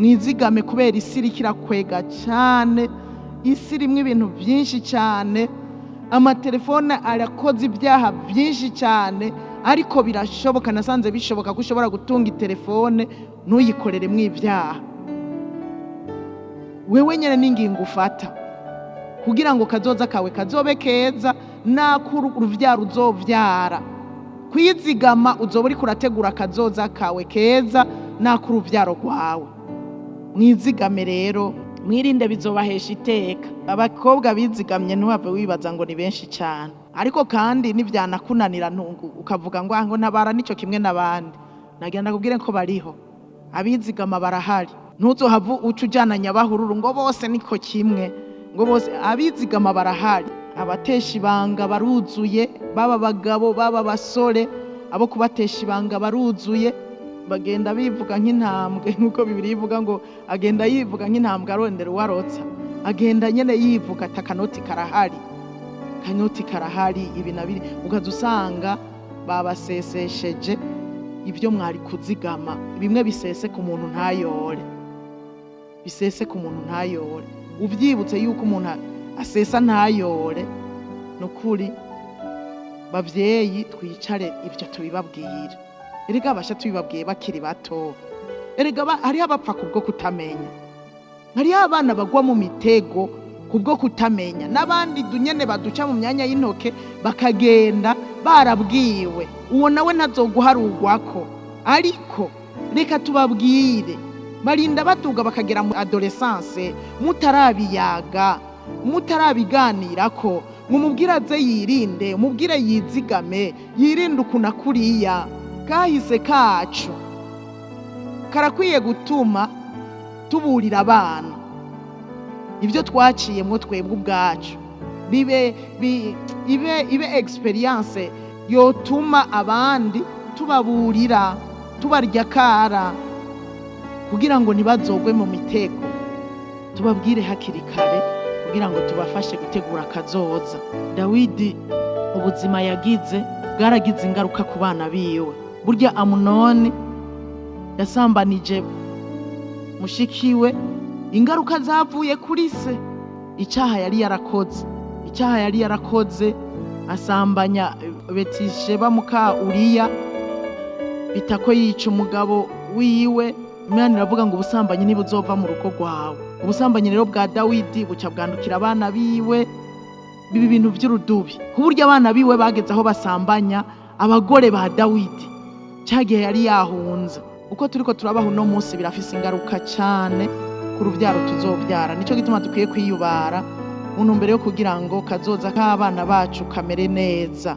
mwizigame kubera isi iriko irakwega cyane, isi irimwo ibintu byinshi cyane, amatelefone arakoze ibyaha byinshi cyane, ariko birashoboka, nasanze bishoboka ko ushobora gutunga itelefone ntuyikoreremwo ibyaha. Wewe nyene n'ingingo ufata kugira ngo kazoza kawe kazobe keza, nakuru uruvyaro uzovyara. Kwizigama uzoba uriko urategura kazoza kawe keza nakuru uruvyaro rwawe. Mwizigame rero, mwirinde bizobahesha iteka. Abakobwa bizigamye ntuhave wibaza ngo ni benshi cyane, ariko kandi nivyanakunanira ntungu ukavuga ngo ntabara nico kimwe n'abandi. Nagira ndakubwire ko bariho abizigama, barahari. Ntuzohavu uca ujana nyabahururu ngo bose niko kimwe, ngo bose. Abizigama barahari, abatesha ibanga baruzuye, baba bagabo baba basore, abo kubatesha ibanga baruzuye. Bagenda bivuga nk'intambwe, nkuko Bibiliya ivuga ngo agenda yivuga nk'intambwe arondera uwarotsa. Agenda nyene yivuga ati akanoti karahari, kanoti karahari, ibi na biri. Ukaza usanga babasesesheje ibyo mwari kuzigama. Bimwe bisese ku muntu ntayore, bisese ku muntu ntayore. Uvyibutse yuko umuntu asesa ntayore, nukuri bavyeyi twicare ivyo tubibabwira. Erega abasha tubibabwiye bakiri bato. Erega hariho abapfa kubwo kutamenya, hariho abana bagwa mu mitego kubwo kutamenya, n'abandi dunyene baduca mu myanya y'intoke bakagenda barabwiwe. Uwo nawe ntazoguharugwako, ariko reka tubabwire. Barinda batuga bakagera mu adolescence mutarabiyaga, mutarabiganirako, mumubwire aze yirinde, mubwire yizigame, yirinde ukuna kuriya. Kahise kacu karakwiye gutuma tuburira abana ibyo twaciyemwo twebwe ubwacu, ibe experience yotuma abandi tubaburira, tubarya kara, kugira ngo ntibazogwe mu mitego. Tubabwire hakiri kare kugira ngo tubafashe gutegura kazoza. Dawidi ubuzima yagize bwaragize ingaruka ku bana biwe. Burya Amunoni yasambanije mushikiwe, ingaruka zavuye kuri se. Icyaha yari yarakoze, asambanya Betisheba muka Uriya, bitako yica umugabo wiwe. Imana iravuga ngo ubusambanyi ntibuzova mu rugo rwawe. Ubusambanyi rero bwa Dawidi buca bwandukira abana biwe, bibi bintu by'urudubi. Kuburyo abana biwe bageze aho basambanya abagore ba Dawidi. Cyagihe yari yahunze. Uko turiko turabaho no munsi birafise ingaruka cyane ku ruvyaro tuzovyara. Nico gituma dukwiye kwiyubara mu ntumbero yo kugira ngo kazoza k'abana bacu kamere neza.